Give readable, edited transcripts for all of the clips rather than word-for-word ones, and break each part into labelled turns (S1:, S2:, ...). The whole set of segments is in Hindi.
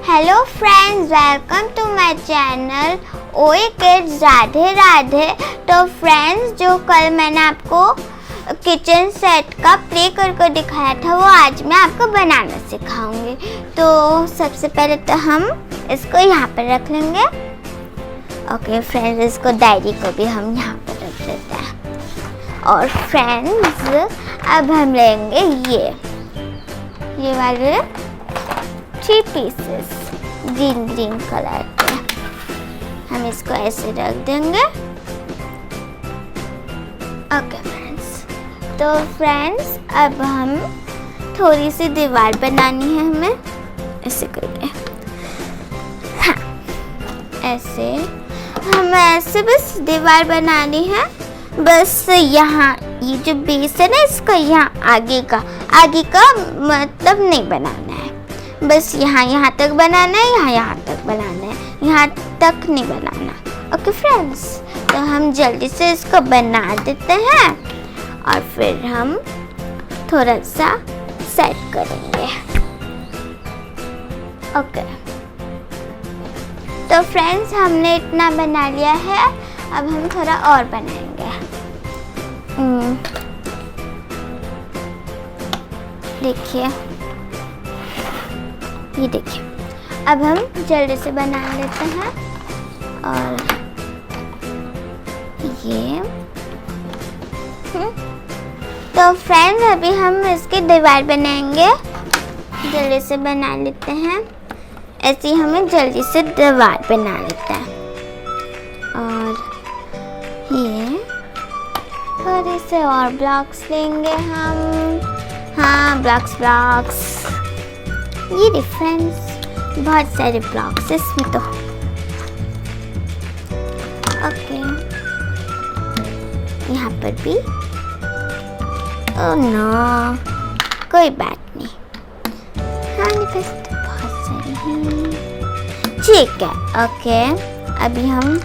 S1: Hello friends, welcome to my channel ओyeekidz। राधे राधे। तो फ्रेंड्स, जो कल मैंने आपको किचन सेट का प्ले करके दिखाया था वो आज मैं आपको बनाना सिखाऊंगी। तो सबसे पहले तो हम इसको यहाँ पर रख लेंगे। ओके फ्रेंड्स, इसको डायरी को भी हम यहाँ पर रख देते हैं। और फ्रेंड्स, अब हम लेंगे ये वाले 3 पीसेस ग्रीन कलर के। हम इसको ऐसे रख देंगे। ओके फ्रेंड्स, तो फ्रेंड्स अब हम थोड़ी सी दीवार बनानी है हमें। ऐसे करके, हाँ ऐसे हमें ऐसे बस दीवार बनानी है। बस यहाँ ये जो बेस है ना, इसका यहाँ आगे का मतलब नहीं बनाना है। बस यहाँ तक बनाना है, यहाँ तक बनाना है, यहाँ तक नहीं बनाना। ओके फ्रेंड्स, तो हम जल्दी से इसको बना देते हैं और फिर हम थोड़ा सा सेट करेंगे। ओके, तो फ्रेंड्स हमने इतना बना लिया है। अब हम थोड़ा और बनाएंगे। देखिए, ये देखिए, अब हम जल्दी से बना लेते हैं। और ये तो फ्रेंड्स, अभी हम इसकी दीवार बनाएंगे। जल्दी से बना लेते हैं। ऐसे हमें जल्दी से दीवार बना लेते हैं। और ये थोड़े से और ब्लॉक्स लेंगे हम। हाँ, ब्लॉक्स ये डिफरेंस, बहुत सारे ब्लॉक्स इसमें तो। ओके, यहाँ पर भी। ओह नो, कोई बात नहीं। हाँ, बस तो बहुत सारे हैं। ठीक है। ओके, अभी हम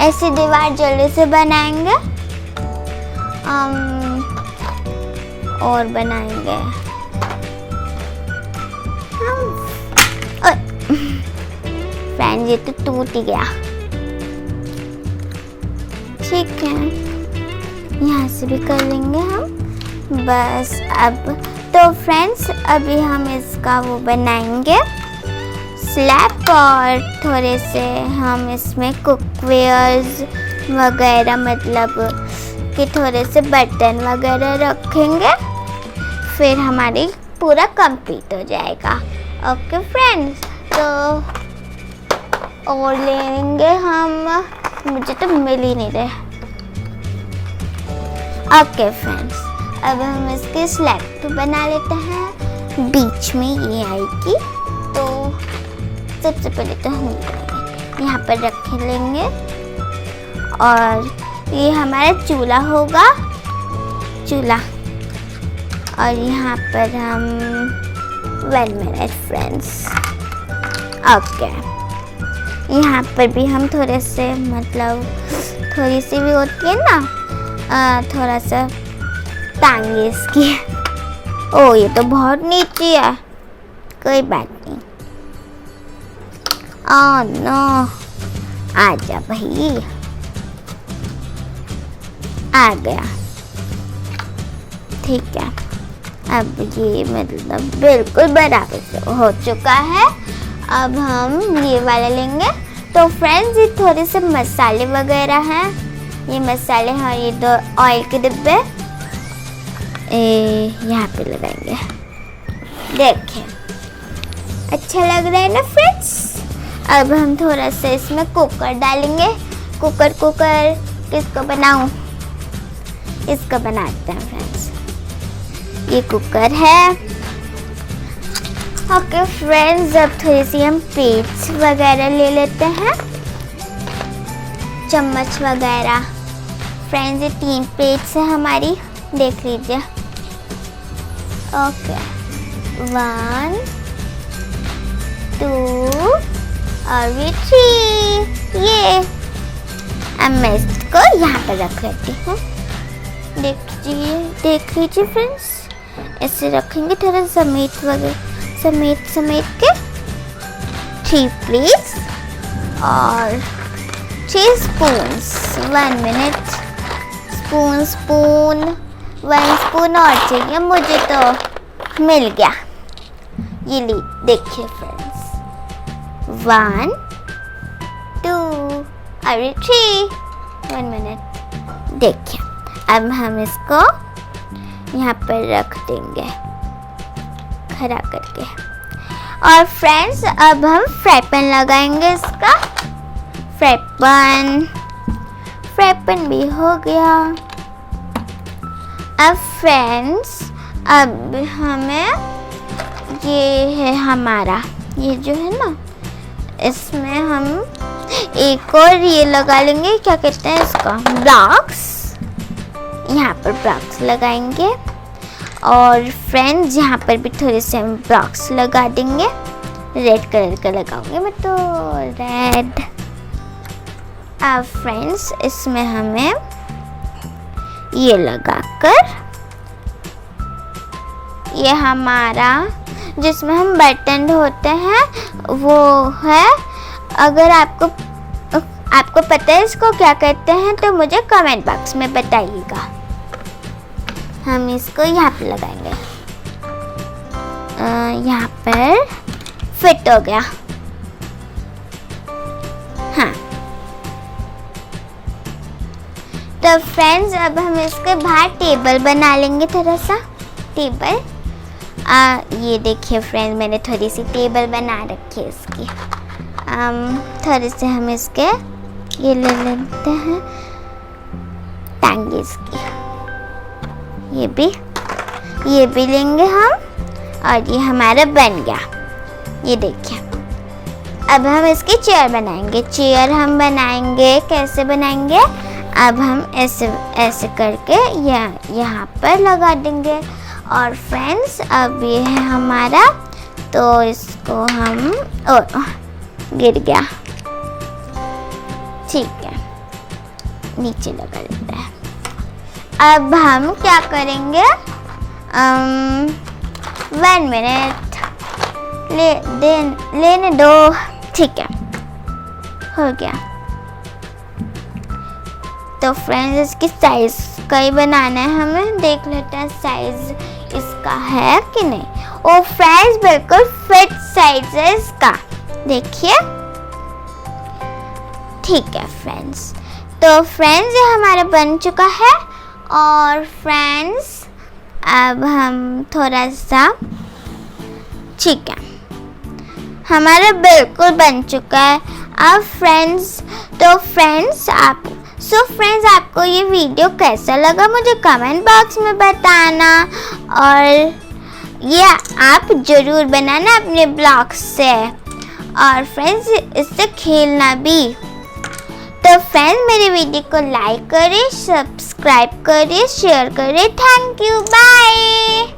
S1: ऐसी दीवार जल्दी से बनाएंगे। और बनाएंगे फ्रेंड, ये तो टूट ही गया। ठीक है, यहाँ से भी कर लेंगे हम। बस अब तो फ्रेंड्स, अभी हम इसका वो बनाएंगे स्लैब। और थोड़े से हम इसमें कुकवेयर्स वगैरह, मतलब कि थोड़े से बर्तन वगैरह रखेंगे। फिर हमारी पूरा कंप्लीट हो जाएगा। ओके फ्रेंड्स, तो और लेंगे हम। मुझे तो मिल ही नहीं रहे। ओके फ्रेंड्स, अब हम इसके स्लैब तो बना लेते हैं। बीच में ये आएगी। तो सबसे पहले तो हम यहाँ पर रख लेंगे। और ये हमारा चूल्हा होगा, चूल्हा। और यहाँ पर हम 1 मिनट फ्रेंड्स। ओके, यहाँ पर भी हम थोड़े से, मतलब थोड़ी सी भी होती है ना, थोड़ा सा टांगे इसकी। ओ, ये तो बहुत नीचे है। कोई बात नहीं। ओह नो, आजा भाई, आ गया। ठीक है, अब ये मतलब बिल्कुल बराबर से हो चुका है। अब हम ये वाला लेंगे। तो फ्रेंड्स, ये थोड़े से मसाले वगैरह हैं। ये मसाले हैं, ये 2 ऑयल के डिब्बे यहाँ पे लगाएंगे। देखिए, अच्छा लग रहा है ना फ्रेंड्स। अब हम थोड़ा सा इसमें कुकर डालेंगे। कुकर किसको बनाऊं? इसको बनाते हैं फ्रेंड्स। ये कुकर है। ओके फ्रेंड्स, अब थोड़ी सी हम प्लेट्स वगैरह ले लेते हैं, चम्मच वगैरह। फ्रेंड्स, ये 3 प्लेट्स है हमारी, देख लीजिए। ओके, 1 2 और ये 3। ये अब मैं इसको यहाँ पर रख लेती हूँ। देख लीजिए फ्रेंड्स, ऐसे रखेंगे। थोड़ा समेट के 3 प्लेट्स और 6 स्पून्स। 1 मिनट। स्पून 1 स्पून और चाहिए मुझे, तो मिल गया। ये ली देखिए फ्रेंड्स, 1 2 और 3। 1 मिनट। देखिए अब हम इसको यहाँ पर रख देंगे खड़ा करके। और फ्रेंड्स अब हम फ्राई पैन लगाएंगे इसका। फ्राई पैन भी हो गया। अब फ्रेंड्स अब हमें ये है हमारा, ये जो है ना, इसमें हम एक और ये लगा लेंगे, क्या कहते हैं इसका, ब्लॉक्स। यहाँ पर ब्लॉक्स लगाएंगे और फ्रेंड्स यहाँ पर भी थोड़े से हम ब्लॉक्स लगा देंगे। रेड कलर का लगाऊंगी मैं, तो रेड। अब फ्रेंड्स इसमें हमें ये लगाकर, ये हमारा जिसमें हम बटन होते हैं वो है। अगर आपको पता है इसको क्या कहते हैं तो मुझे कमेंट बॉक्स में बताइएगा। हम इसको यहाँ पे लगाएंगे। यहाँ पर फिट हो गया। हाँ, तो फ्रेंड्स अब हम इसके बाहर टेबल बना लेंगे, थोड़ा सा टेबल। ये देखिए फ्रेंड्स, मैंने थोड़ी सी टेबल बना रखी है इसकी। थोड़े से हम इसके ये ले लेते हैं टांगे इसकी, ये भी लेंगे हम। और ये हमारा बन गया, ये देखिए। अब हम इसकी चेयर बनाएंगे। चेयर हम बनाएंगे, कैसे बनाएंगे, अब हम ऐसे करके यहाँ पर लगा देंगे। और फ्रेंड्स अब ये है हमारा, तो इसको हम गिर गया, ठीक है, नीचे लगा देते हैं। अब हम क्या करेंगे, 1 मिनट लेने दो, ठीक है, हो गया। तो फ्रेंड्स इसकी साइज का ही बनाना है हमें। देख लेते हैं साइज इसका है कि नहीं। ओ फ्रेंड्स बिल्कुल फिट साइज है इसका, देखिए, ठीक है फ्रेंड्स। तो फ्रेंड्स ये हमारा बन चुका है। और फ्रेंड्स अब हम थोड़ा सा, ठीक है, हमारा बिल्कुल बन चुका है। अब फ्रेंड्स आपको ये वीडियो कैसा लगा मुझे कमेंट बॉक्स में बताना। और ये आप जरूर बनाना अपने ब्लॉग्स से, और फ्रेंड्स इससे खेलना भी। तो फ्रेंड्स मेरे वीडियो को लाइक करें, सब्सक्राइब करें, शेयर करें। Thank you, bye.